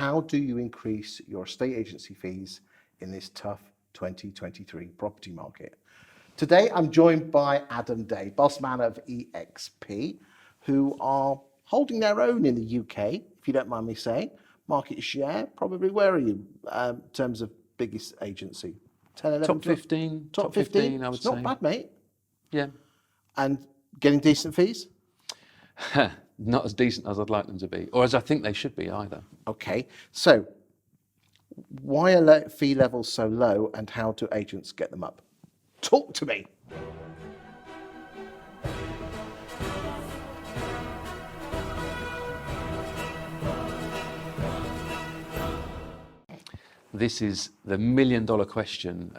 how do you increase your estate agency fees in this tough 2023 property market? Today, I'm joined by Adam Day, Bossman of EXP, who are holding their own in the UK, if you don't mind me saying. Market share, probably, where are you in terms of biggest agency? 10, 11, Top 15. Top 15, I would it's say. not bad, mate. Yeah. And getting decent fees? Not as decent as I'd like them to be, or as I think they should be either. Okay, so why are fee levels so low and how do agents get them up? Talk to me. This is the million-dollar question.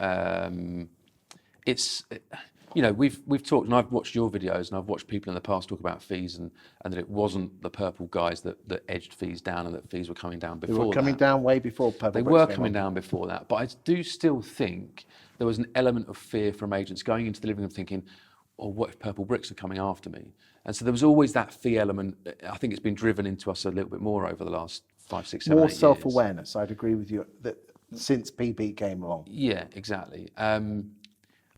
We've talked, and I've watched your videos, and I've watched people in the past talk about fees, and that it wasn't the purple guys that edged fees down, and that fees were coming down before. They were coming down way before purple. They were coming down before that, but I do still think there was an element of fear from agents going into the living room thinking, "Oh, what if purple bricks are coming after me?" And so there was always that fee element. I think it's been driven into us a little bit more over the last 5, 6, 7, 8 years. More self-awareness. I'd agree with you that since PB came along. Yeah, exactly.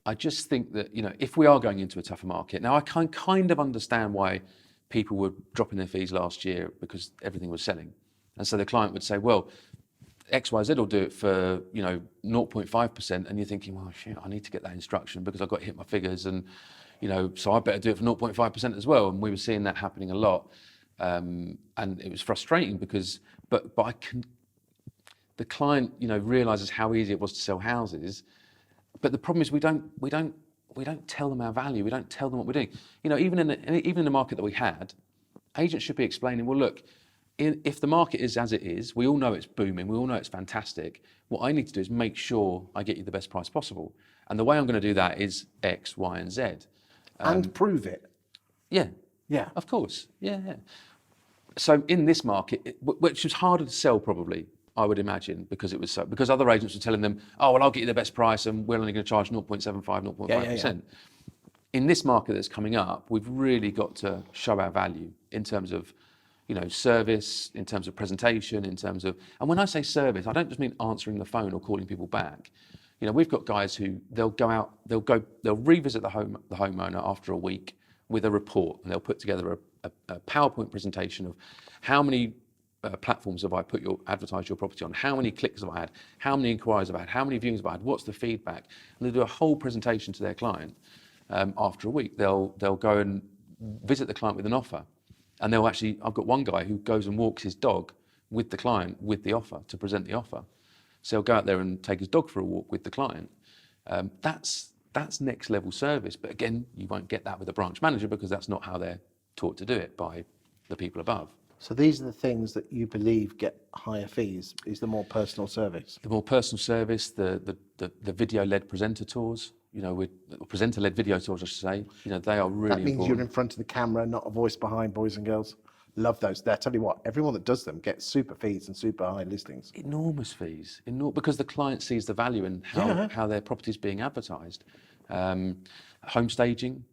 I just think that, if we are going into a tougher market, now I can kind of understand why people were dropping their fees last year because everything was selling. And so the client would say, well, XYZ will do it for, 0.5%. And you're thinking, well, shit, I need to get that instruction because I've got to hit my figures. And, so I better do it for 0.5% as well. And we were seeing that happening a lot. And it was frustrating because, but the client, realizes how easy it was to sell houses. But the problem is we don't tell them our value. We don't tell them what we're doing. Even in the market that we had, agents should be explaining, well, look, if the market is as it is, we all know it's booming. We all know it's fantastic. What I need to do is make sure I get you the best price possible. And the way I'm going to do that is X, Y, and Z. And prove it. Yeah. Yeah. Of course. Yeah. So in this market, which was harder to sell probably, I would imagine, because other agents were telling them, oh, well, I'll get you the best price and we're only going to charge 0.75, 0.5%. In this market that's coming up, we've really got to show our value in terms of, service, in terms of presentation, in terms of, and when I say service, I don't just mean answering the phone or calling people back. We've got guys who they'll revisit the homeowner after a week with a report, and they'll put together a PowerPoint presentation of how many platforms have I advertised your property on? How many clicks have I had? How many inquiries have I had? How many viewings have I had? What's the feedback? And they do a whole presentation to their client. After a week, they'll go and visit the client with an offer, and I've got one guy who goes and walks his dog with the client with the offer to present the offer. So he'll go out there and take his dog for a walk with the client. That's next level service. But again, you won't get that with a branch manager because that's not how they're taught to do it by the people above. So these are the things that you believe get higher fees, is the more personal service? The more personal service, the video-led presenter tours, presenter-led video tours, I should say, they are really That means important. you're in front of the camera, not a voice behind, boys and girls. Love those. I tell you what, everyone that does them gets super fees and super high listings. Enormous fees, because the client sees the value in how their property is being advertised. Home staging.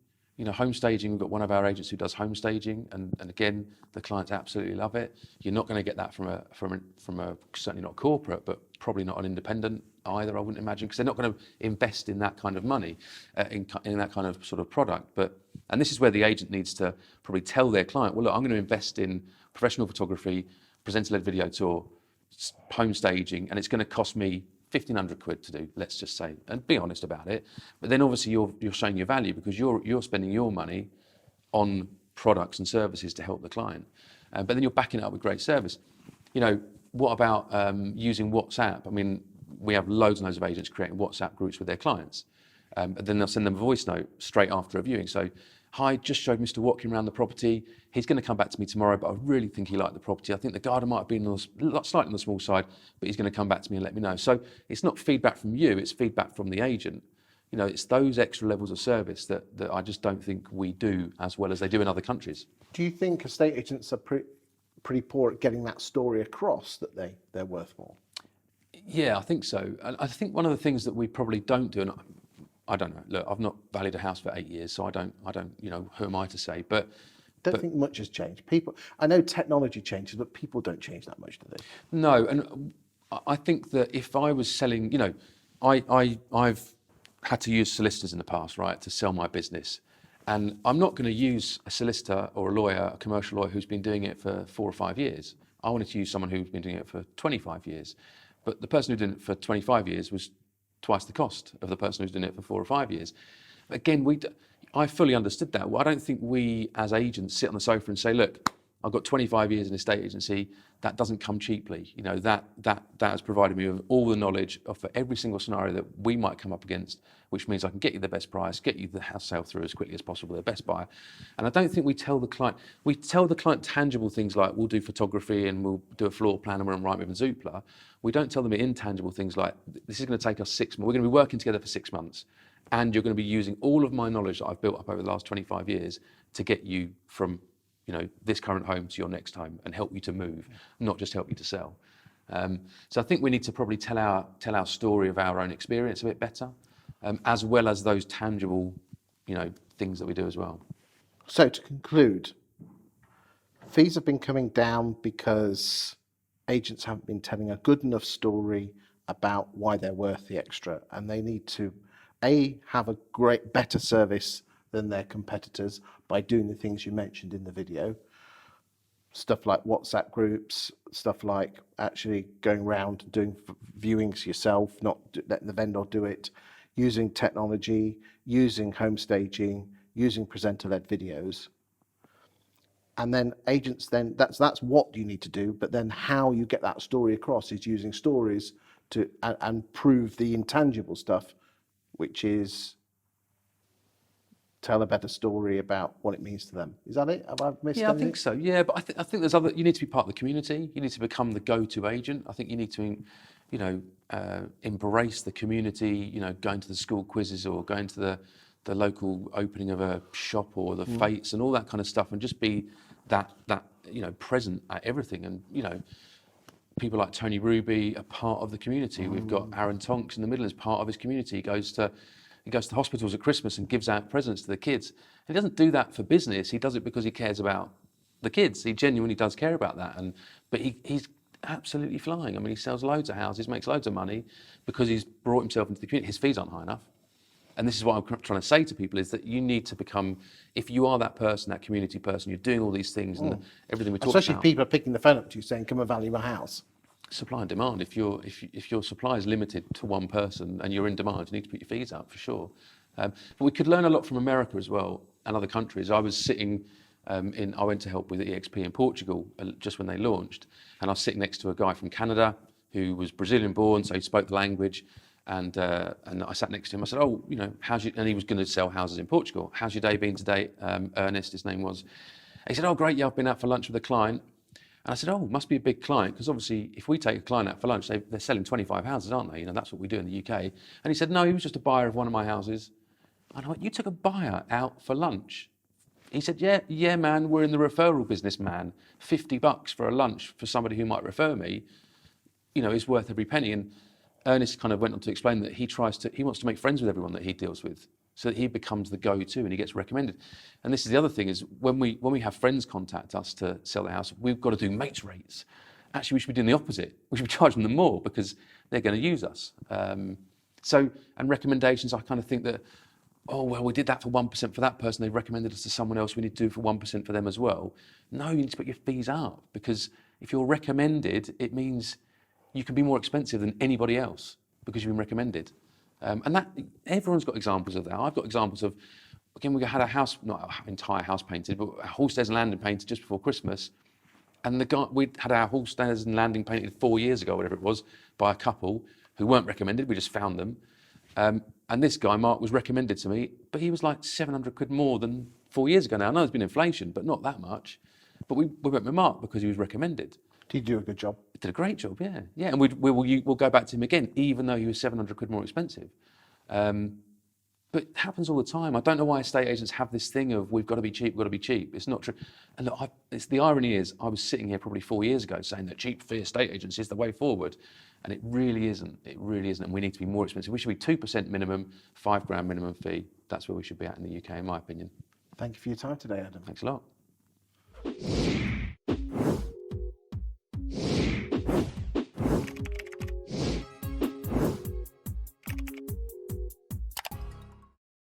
Home staging, we've got one of our agents who does home staging, and again, the clients absolutely love it. You're not going to get that from a certainly not corporate, but probably not an independent either, I wouldn't imagine, because they're not going to invest in that kind of money, in that kind of sort of product. And this is where the agent needs to probably tell their client, well, look, I'm going to invest in professional photography, presenter-led video tour, home staging, and it's going to cost me 1,500 quid to do, let's just say, and be honest about it. But then obviously you're showing your value because you're spending your money on products and services to help the client. But then you're backing it up with great service. What about using WhatsApp? I mean, we have loads and loads of agents creating WhatsApp groups with their clients. And then they'll send them a voice note straight after a viewing. So, hi, just showed Mr. Watkin around the property. He's going to come back to me tomorrow, but I really think he liked the property. I think the garden might have been slightly on the small side, but he's going to come back to me and let me know. So it's not feedback from you, it's feedback from the agent. It's those extra levels of service that I just don't think we do as well as they do in other countries. Do you think estate agents are pretty poor at getting that story across, that they're worth more? Yeah, I think so. And I think one of the things that we probably don't do, and I don't know, look, I've not valued a house for 8 years, so I don't, who am I to say? But Don't think much has changed. People, I know technology changes, but people don't change that much, do they? No, and I think that if I was selling, I've had to use solicitors in the past, right, to sell my business. And I'm not going to use a solicitor or a lawyer, a commercial lawyer who's been doing it for 4 or 5 years. I wanted to use someone who's been doing it for 25 years. But the person who did it for 25 years was twice the cost of the person who's doing it for 4 or 5 years. But again, I fully understood that. Well, I don't think we as agents sit on the sofa and say, look, I've got 25 years in estate agency. That doesn't come cheaply. That has provided me with all the knowledge for every single scenario that we might come up against, which means I can get you the best price, get you the house sale through as quickly as possible, the best buyer. And I don't think we tell the client tangible things like we'll do photography and we'll do a floor plan and we're on Rightmove and Zoopla. We don't tell them intangible things like this is going to take us 6 months. We're going to be working together for 6 months. And you're going to be using all of my knowledge that I've built up over the last 25 years to get you from this current home to your next home and help you to move, not just help you to sell. So I think we need to probably tell our story of our own experience a bit better, as well as those tangible, things that we do as well. So to conclude, fees have been coming down because agents haven't been telling a good enough story about why they're worth the extra, and they need to have a better service than their competitors by doing the things you mentioned in the video. Stuff like WhatsApp groups, stuff like actually going around and doing viewings yourself, not letting the vendor do it, using technology, using home staging, using presenter-led videos. And then agents, that's what you need to do, but then how you get that story across is using stories and prove the intangible stuff, which is tell a better story about what it means to them. Is that it? Have I missed anything? I think so. Yeah, but I think there's other. You need to be part of the community. You need to become the go-to agent. I think you need to, embrace the community. Going to the school quizzes or going to the local opening of a shop or the fetes and all that kind of stuff, and just be that present at everything. And people like Tony Ruby are part of the community. We've got Aaron Tonks in the middle as part of his community. He goes to hospitals at Christmas and gives out presents to the kids. And he doesn't do that for business. He does it because he cares about the kids. He genuinely does care about that. But he's absolutely flying. I mean, he sells loads of houses, makes loads of money because he's brought himself into the community. His fees aren't high enough. And this is what I'm trying to say to people is that you need to become, if you are that person, that community person, you're doing all these things and everything we talk about. Especially if people are picking the phone up to you saying, come and value my house. Supply and demand. If your supply is limited to one person and you're in demand, you need to put your fees up for sure. But we could learn a lot from America as well and other countries. I was sitting I went to help with EXP in Portugal just when they launched, and I was sitting next to a guy from Canada who was Brazilian born, so he spoke the language. And I sat next to him. I said, and he was going to sell houses in Portugal. How's your day been today? Ernest, his name was. He said, oh, great, yeah, I've been out for lunch with a client. And I said, oh, must be a big client, because obviously if we take a client out for lunch, they're selling 25 houses, aren't they? That's what we do in the UK. And he said, no, he was just a buyer of one of my houses. And I went, you took a buyer out for lunch? He said, yeah, man, we're in the referral business, man. $50 for a lunch for somebody who might refer me, is worth every penny. And Ernest kind of went on to explain that he wants to make friends with everyone that he deals with, so that he becomes the go-to and he gets recommended. And this is the other thing, is when we have friends contact us to sell the house, we've got to do mates rates. Actually, we should be doing the opposite. We should be charging them more because they're going to use us. And recommendations, I kind of think that, oh, well, we did that for 1% for that person. They recommended us to someone else. We need to do for 1% for them as well. No, you need to put your fees up, because if you're recommended, it means you can be more expensive than anybody else because you've been recommended. And that everyone's got examples of that. I've got examples of, again, we had a house, not our entire house painted, but a hall stairs and landing painted just before Christmas. And we had our hall stairs and landing painted 4 years ago, whatever it was, by a couple who weren't recommended. We just found them. And this guy, Mark, was recommended to me, but he was like 700 quid more than 4 years ago now. I know there's been inflation, but not that much. But we went with Mark because he was recommended. Did he do a good job? He did a great job, yeah. Yeah, and we'll go back to him again, even though he was 700 quid more expensive. But it happens all the time. I don't know why estate agents have this thing of we've got to be cheap, we've got to be cheap. It's not true. And look, the irony is, I was sitting here probably 4 years ago saying that cheap fee estate agents is the way forward. And it really isn't. It really isn't. And we need to be more expensive. We should be 2% minimum, £5,000 minimum fee. That's where we should be at in the UK, in my opinion. Thank you for your time today, Adam. Thanks a lot. you.